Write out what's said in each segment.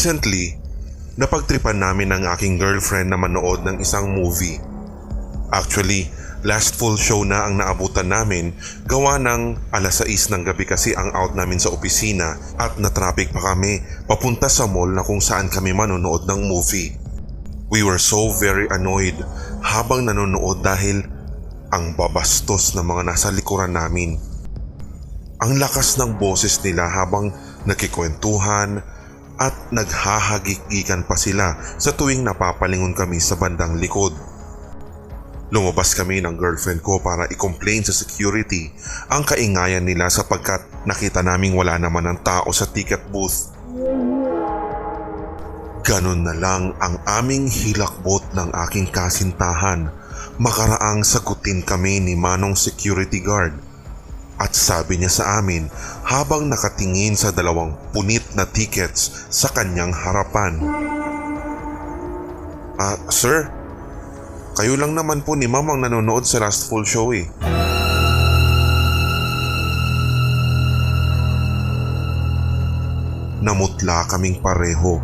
Recently, napagtripan namin ng aking girlfriend na manood ng isang movie. Actually, last full show na ang naabutan namin gawa ng 6:00 ng gabi kasi ang out namin sa opisina at na-traffic pa kami papunta sa mall na kung saan kami manonood ng movie. We were so very annoyed habang nanonood dahil ang babastos na mga nasa likuran namin. Ang lakas ng boses nila habang nakikwentuhan at naghahagik-gikan pa sila sa tuwing napapalingon kami sa bandang likod. Lumabas kami ng girlfriend ko para i-complain sa security ang kaingayan nila sapagkat nakita naming wala naman ng tao sa ticket booth. Ganon na lang ang aming hilakbot ng aking kasintahan makaraang sagutin kami ni Manong security guard. At sabi niya sa amin habang nakatingin sa 2 punit na tickets sa kanyang harapan. Sir? Kayo lang naman po ni Ma'am ang nanonood sa last full show eh. Namutla kaming pareho,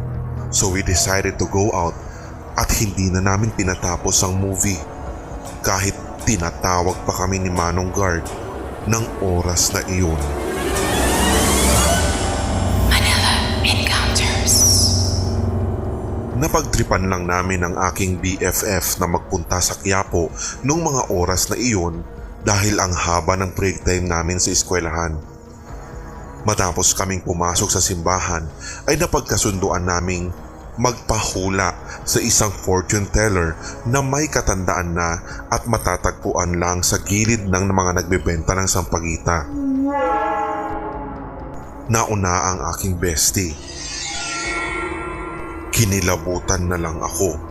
so we decided to go out at hindi na namin pinatapos ang movie. Kahit tinatawag pa kami ni Manong Guard ng oras na iyon. Napagtripan lang namin ang aking BFF na magpunta sa Quiapo nung mga oras na iyon dahil ang haba ng break time namin sa eskwelahan. Matapos kaming pumasok sa simbahan ay napagkasunduan naming magpahula sa isang fortune teller na may katandaan na at matatagpuan lang sa gilid ng mga nagbebenta ng sampagita. Nauna ang aking bestie. Kinilabutan na lang ako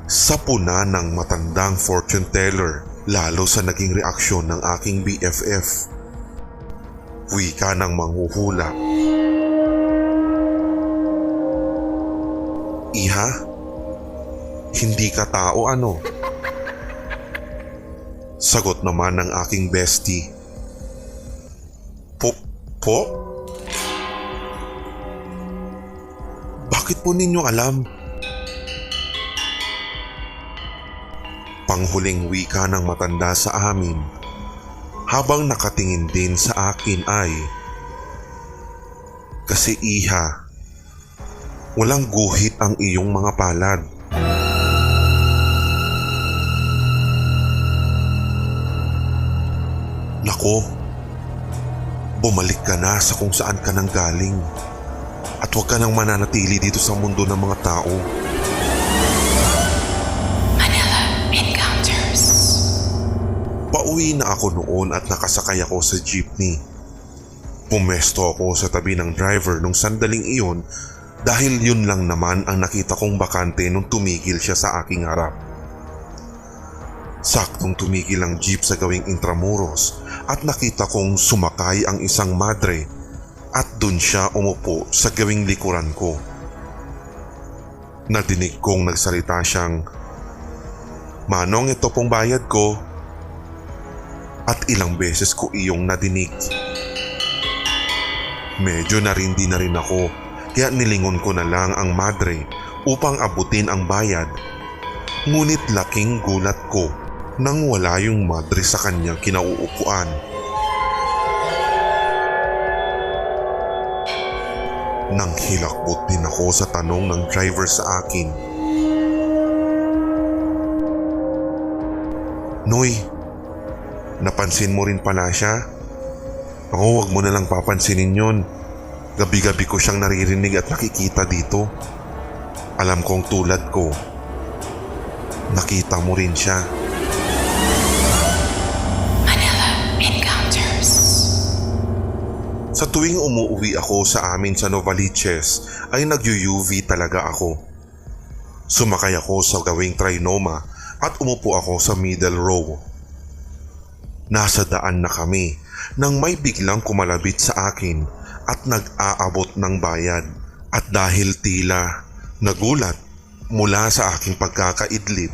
sa puna ng matandang fortune teller lalo sa naging reaksyon ng aking BFF. Wika ng manghuhula. Iha? Hindi ka tao ano? Sagot naman ng aking bestie. Po? Bakit po ninyo alam? Panghuling wika ng matanda sa amin habang nakatingin din sa akin ay, kasi iha, walang guhit ang iyong mga palad. Nako, bumalik ka na sa kung saan ka nang galing. At huwag ka nang mananatili dito sa mundo ng mga tao. Manila Encounters. Pauwi na ako noon at nakasakay ako sa jeepney. Pumesto ako sa tabi ng driver nung sandaling iyon dahil yun lang naman ang nakita kong bakante nung tumigil siya sa aking harap. Saktong tumigil ang jeep sa gawing Intramuros at nakita kong sumakay ang isang madre. At dun siya umupo sa gawing likuran ko. Nadinig kong nagsalita siyang, "Manong, ito pong bayad ko." At ilang beses ko iyong nadinig. Medyo narindi na rin ako kaya nilingon ko na lang ang madre upang abutin ang bayad. Ngunit laking gulat ko nang wala yung madre sa kanyang kinauupuan. Nang hilakbot din ako sa tanong ng driver sa akin. "Noy, napansin mo rin pala siya? Ako, wag mo na lang papansinin yun. Gabi-gabi ko siyang naririnig at nakikita dito. Alam kong tulad ko, nakita mo rin siya." Sa tuwing umuwi ako sa amin sa Novaliches ay nag-UV talaga ako. Sumakay ako sa gawing Trinoma at umupo ako sa middle row. Nasa daan na kami nang may biglang kumalabit sa akin at nag-aabot ng bayad. At dahil tila nagulat mula sa aking pagkakaidlip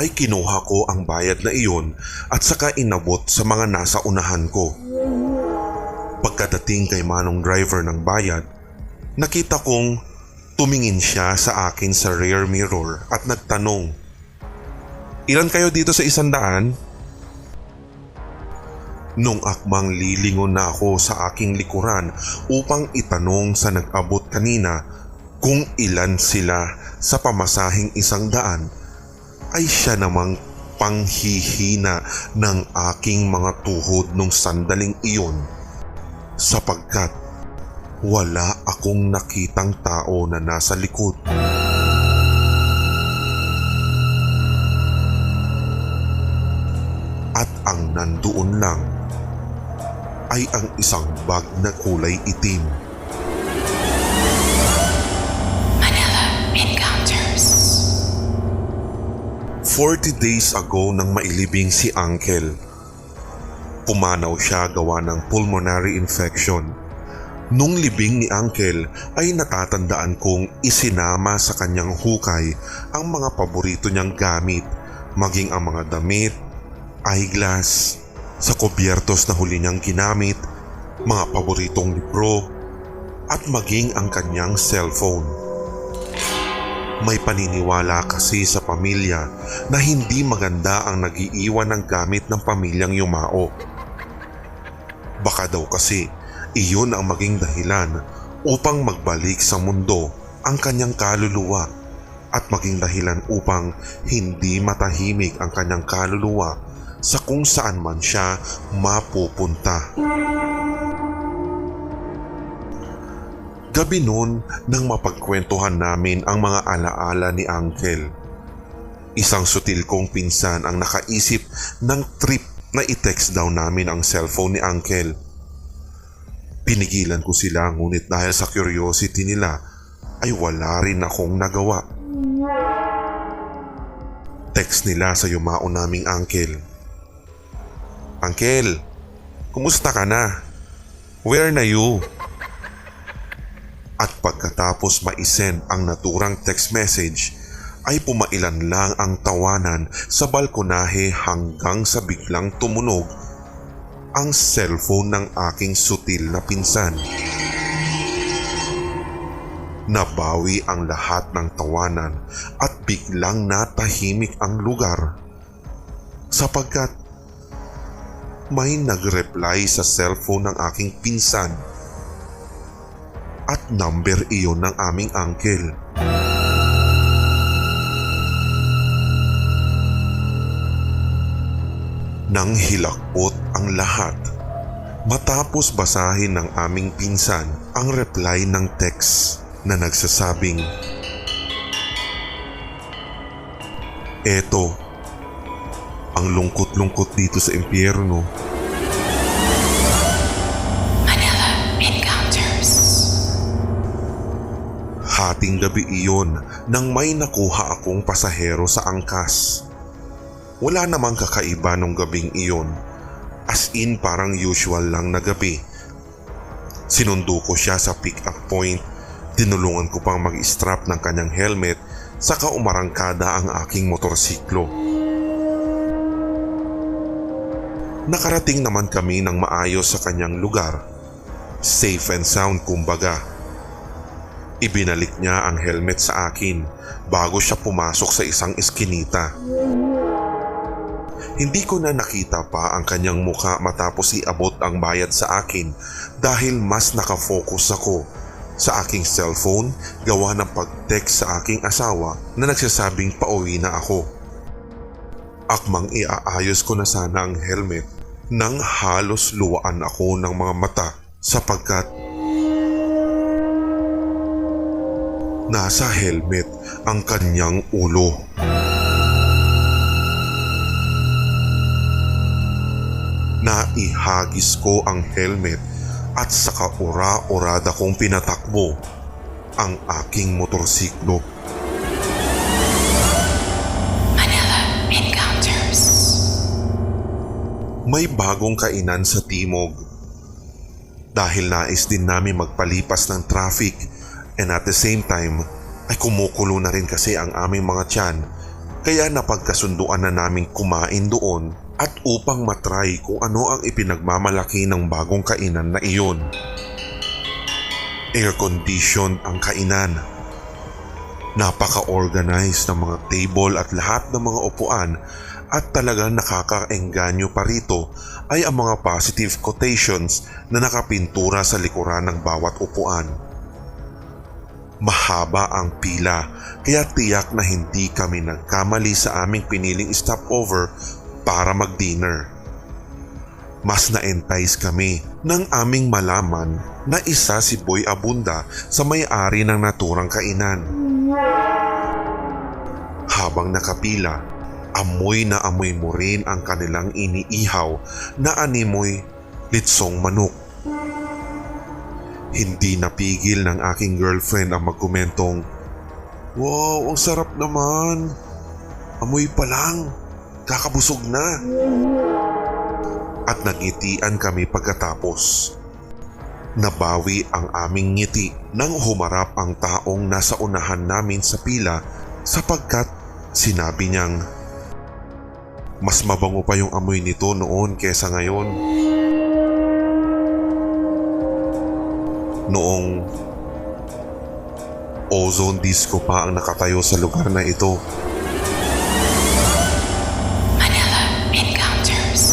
ay kinuha ko ang bayad na iyon at saka inabot sa mga nasa unahan ko. Pagkadating kay Manong driver ng bayad, nakita kong Tumingin siya sa akin sa rear mirror at nagtanong, "Ilan kayo dito sa 100?" Nung akmang lilingon na ako sa aking likuran upang itanong sa nag-abot kanina kung ilan sila sa pamasahing 100, ay siya namang panghihina ng aking mga tuhod nung sandaling iyon sapagkat wala akong nakitang tao na nasa likod. At ang nandoon lang ay ang isang bag na kulay itim. Manila Encounters. 40 days ago nang mailibing si Uncle. Pumanaw siya gawa ng pulmonary infection. Nung libing ni Uncle ay natatandaan kong isinama sa kanyang hukay ang mga paborito niyang gamit, maging ang mga damit, eyeglass, sa kubyertos na huli niyang ginamit, mga paboritong libro, at maging ang kanyang cellphone. May paniniwala kasi sa pamilya na hindi maganda ang nag-iiwan ng gamit ng pamilyang yumao. Baka daw kasi iyon ang maging dahilan upang magbalik sa mundo ang kanyang kaluluwa at maging dahilan upang hindi matahimik ang kanyang kaluluwa sa kung saan man siya mapupunta. Gabi noon nang mapagkwentuhan namin ang mga alaala ni Uncle. Isang sutil kong pinsan ang nakaisip ng trip na i-text daw namin ang cellphone ni Uncle. Pinigilan ko sila ngunit dahil sa curiosity nila ay wala rin akong nagawa. Text nila sa yumao naming Uncle. "Uncle, kumusta ka na? Where na you?" At pagkatapos ma-send ang naturang text message ay pumailan lang ang tawanan sa balkonahe hanggang sa biglang tumunog ang cellphone ng aking sutil na pinsan. Nabawi ang lahat ng tawanan at biglang natahimik ang lugar sapagkat may nag-reply sa cellphone ng aking pinsan at number iyon ng aming uncle. Nang hilakbot ang lahat, matapos basahin ng aming pinsan ang reply ng text na nagsasabing, "Eto, ang lungkot-lungkot dito sa impyerno." Manila Encounters. Hating gabi iyon nang may nakuha akong pasahero sa angkas. Wala namang kakaiba nung gabing iyon, as in parang usual lang na gabi. Sinundo ko siya sa pick-up point, tinulungan ko pang mag-strap ng kanyang helmet, saka umarangkada ang aking motorsiklo. Nakarating naman kami ng maayos sa kanyang lugar. Safe and sound kumbaga. Ibinalik niya ang helmet sa akin bago siya pumasok sa isang eskinita. Hindi ko na nakita pa ang kanyang muka matapos iabot ang bayad sa akin dahil mas nakafocus ako sa aking cellphone gawa ng pag-text sa aking asawa na nagsasabing pauwi na ako. Akmang iaayos ko na sana ang helmet nang halos luwaan ako ng mga mata sapagkat nasa helmet ang kanyang ulo. Naihagis ko ang helmet at saka ura-urada kong pinatakbo ang aking motorsiklo. Manila Encounters. May bagong kainan sa Timog. Dahil nais din namin magpalipas ng traffic and at the same time ay kumukulo na rin kasi ang aming mga tiyan, kaya napagkasunduan na naming kumain doon at upang matry kung ano ang ipinagmamalaki ng bagong kainan na iyon. Air-conditioned ang kainan, Napaka-organized ng mga table at lahat ng mga upuan at talagang nakakaengganyo pa rito ay ang mga positive quotations na nakapintura sa likuran ng bawat upuan. Mahaba ang pila kaya tiyak na hindi kami nagkamali sa aming piniling stopover para mag-dinner. Mas na-entice kami nang aming malaman na isa si Boy Abunda sa may-ari ng naturang kainan. Habang nakapila, amoy na amoy mo rin ang kanilang iniihaw na animoy litsong manok. Hindi napigil ng aking girlfriend ang magkomentong, "Wow, ang sarap naman. Amoy pa lang. Kakabusog na." At nagitian kami pagkatapos. Nabawi ang aming ngiti nang humarap ang taong nasa unahan namin sa pila sapagkat sinabi niyang, "Mas mabango pa yung amoy nito noon kesa ngayon." Noong ozone disco pa ang nakatayo sa lugar na ito. Manila Encounters.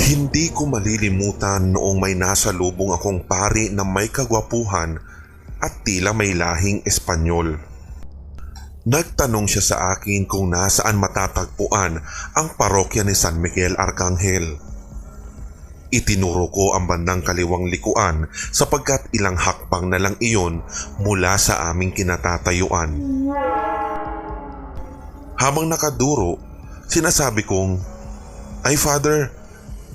Hindi ko malilimutan noong may nasa lubong akong pari na may kagwapuhan at tila may lahing Espanyol. Nagtanong siya sa akin kung nasaan matatagpuan ang parokya ni San Miguel Arcangel. Itinuro ko ang bandang kaliwang likuan sapagkat ilang hakbang na lang iyon mula sa aming kinatatayuan. Habang nakaduro, sinasabi kong, "Ay Father,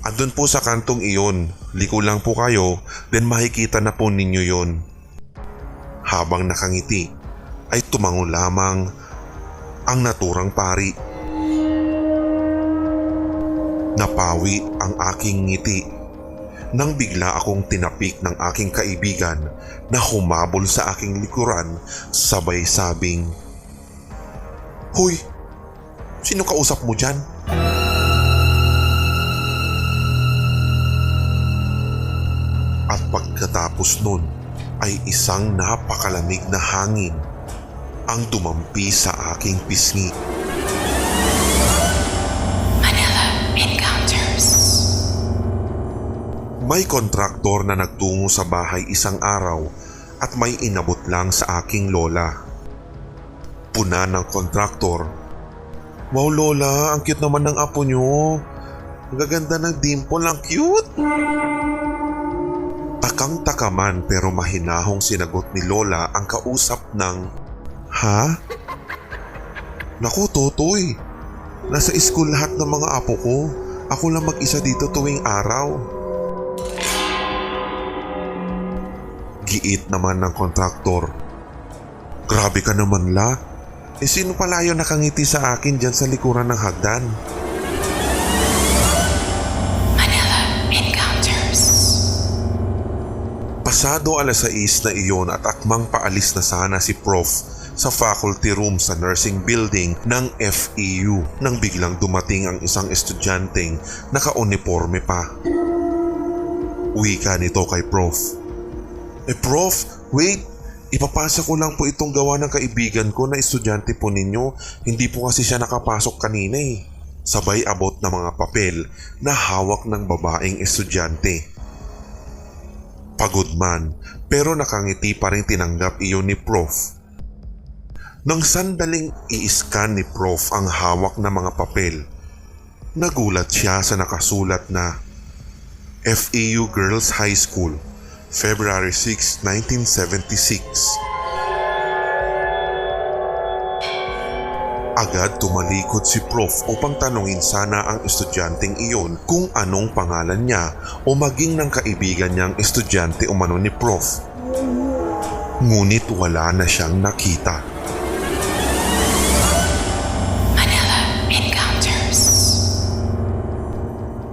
andun po sa kantong iyon, liko lang po kayo, then makikita na po ninyo yon." Habang nakangiti, ay tumango lamang ang naturang pari. Napawi ang aking ngiti nang bigla akong tinapik ng aking kaibigan na humabol sa aking likuran sabay sabing, "Hoy, sino kausap mo dyan?" At pagkatapos nun ay isang napakalamig na hangin ang dumampi sa aking pisngi. Manila Encounters. May kontraktor na nagtungo sa bahay isang araw at may inabot lang sa aking lola. Puna ng kontraktor, "Wow lola, ang cute naman ng apo nyo. Ang gaganda ng dimple, ang cute." Takang-taka man pero mahinahong sinagot ni lola ang kausap ng, "Ha? Naku Totoy, nasa school lahat ng mga apo ko. Ako lang mag-isa dito tuwing araw." Giit naman ng kontraktor, "Grabe ka naman la. Sino pala yun nakangiti sa akin dyan sa likuran ng hagdan?" Manila Encounters. Pasado 6:00 na iyon at akmang paalis na sana si Prof sa faculty room sa nursing building ng FEU nang biglang dumating ang isang estudyanteng naka-uniforme pa. Wika nito kay Prof, Prof, wait! Ipapasa ko lang po itong gawa ng kaibigan ko na estudyante po ninyo. Hindi po kasi siya nakapasok kanina eh." Sabay abot na mga papel na hawak ng babaeng estudyante. Pagod man pero nakangiti pa rin tinanggap iyon ni Prof. Nang sandaling i-scan ni Prof ang hawak na mga papel, nagulat siya sa nakasulat na FEU Girls High School, February 6, 1976. Agad tumalikod si Prof upang tanungin sana ang estudyanteng iyon kung anong pangalan niya o maging ng kaibigan niyang estudyante umano ni Prof. Ngunit wala na siyang nakita. Manila Encounters.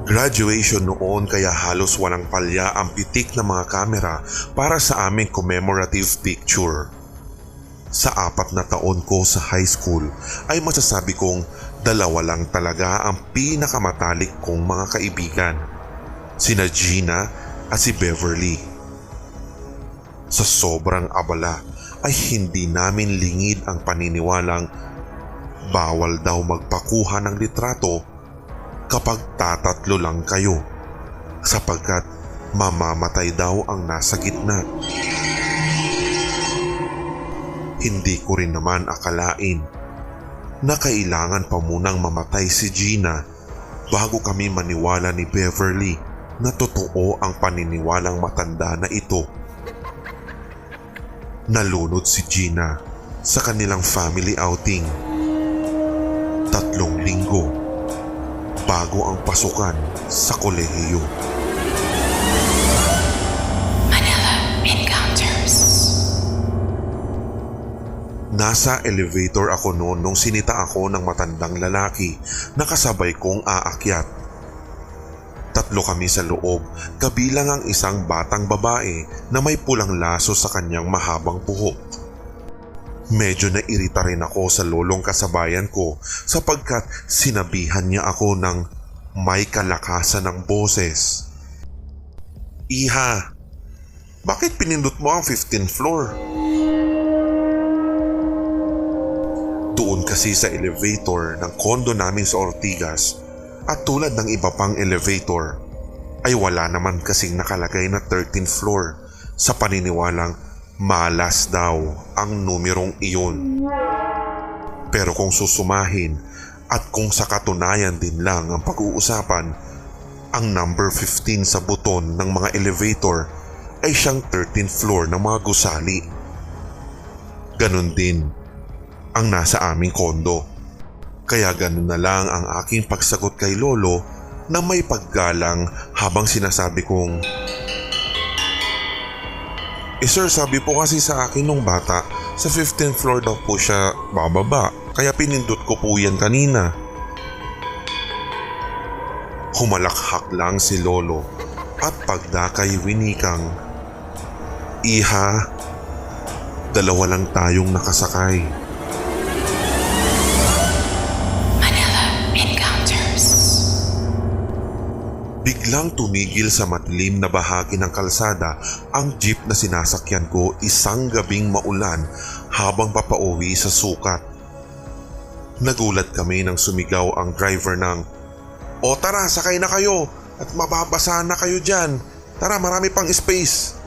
Graduation noon kaya halos walang palya ang pitik ng mga kamera para sa aming commemorative picture. Sa 4 na taon ko sa high school ay masasabi kong 2 lang talaga ang pinakamatalik kong mga kaibigan, sina Gina at si Beverly. Sa sobrang abala ay hindi namin lingid ang paniniwalang bawal daw magpakuha ng litrato kapag tatatlo lang kayo sapagkat mamamatay daw ang nasa gitna. Hindi ko rin naman akalain na kailangan pa munang mamatay si Gina bago kami maniwala ni Beverly na totoo ang paniniwalang matanda na ito. Nalunod si Gina sa kanilang family outing. 3 linggo bago ang pasukan sa kolehiyo. Manila Encounters. Nasa elevator ako noon nung sinita ako ng matandang lalaki na kasabay kong aakyat. 3 kami sa loob, kabilang ang isang batang babae na may pulang laso sa kanyang mahabang buhok. Medyo nairita rin ako sa lolong kasabayan ko sapagkat sinabihan niya ako ng may kalakasan ng boses. "Iha, bakit pinindot mo ang 15th floor?" Doon kasi sa elevator ng kondo namin sa Ortigas at tulad ng iba pang elevator ay wala naman kasing nakalagay na 13th floor sa paniniwalang malas daw ang numerong iyon. Pero kung susumahin at kung sa katunayan din lang ang pag-uusapan, ang number 15 sa buton ng mga elevator ay siyang 13th floor ng mga gusali. Ganon din ang nasa aming kondo. Kaya ganun na lang ang aking pagsagot kay Lolo na may paggalang habang sinasabi kong, sir, sabi po kasi sa akin nung bata, sa 15th floor daw po siya bababa, kaya pinindot ko po yan kanina." Humalakhak lang si Lolo at pagdakay winikang, "Iha, 2 lang tayong nakasakay." Biglang tumigil sa madilim na bahagi ng kalsada ang jeep na sinasakyan ko isang gabing maulan habang papauwi sa sukat. Nagulat kami nang sumigaw ang driver ng, "O tara, sakay na kayo at mababasa na kayo dyan. Tara, marami pang space."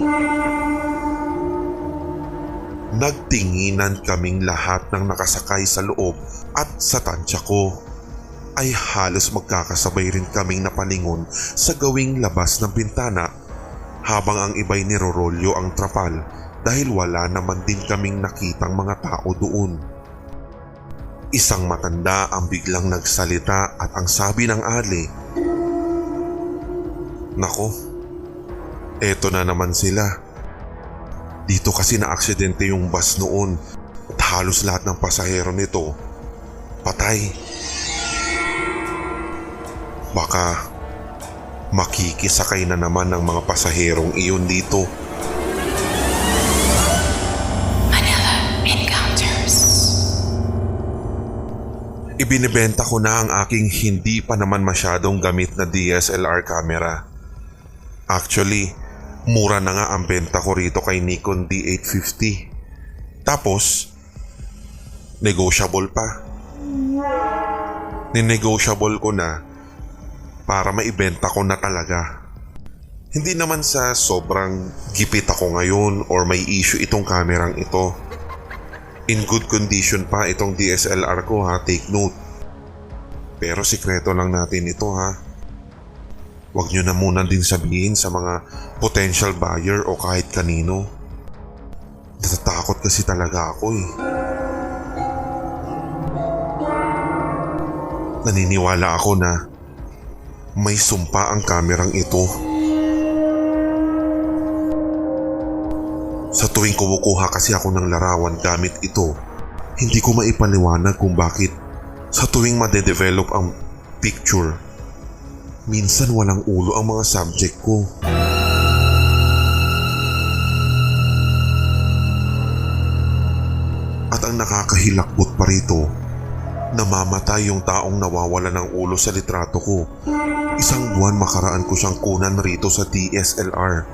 Nagtinginan kaming lahat ng nakasakay sa loob at sa tansya ko ay halos magkakasabay rin kaming napalingon sa gawing labas ng bintana habang ang iba'y nirorolyo ang trapal dahil wala naman din kaming nakitang mga tao doon. Isang matanda ang biglang nagsalita at ang sabi ng ali, "Nako, eto na naman sila. Dito kasi na-aksidente yung bus noon at halos lahat ng pasahero nito patay. Baka makikisakay na naman ng mga pasaherong iyon dito." Manila Encounters. Ibinibenta ko na ang aking hindi pa naman masyadong gamit na DSLR camera. Actually, mura na nga ang benta ko rito kay Nikon D850. Tapos, negotiable pa. Ninegotiable ko na para maibenta ko na talaga. Hindi naman sa sobrang gipit ako ngayon or may issue itong kamerang ito. In good condition pa itong DSLR ko, ha, take note. Pero sikreto lang natin ito, ha. Huwag nyo na muna din sabihin sa mga potential buyer o kahit kanino. Natatakot kasi talaga ako eh. Naniniwala ako na may sumpa ang kamerang ito. Sa tuwing kumukuha kasi ako ng larawan gamit ito, hindi ko maipaliwanag kung bakit sa tuwing madedevelop ang picture, minsan walang ulo ang mga subject ko. At ang nakakahilakbot pa rito, namamatay yung taong nawawala ng ulo sa litrato ko. 1 buwan makaraan ko siyang kunan rito sa DSLR.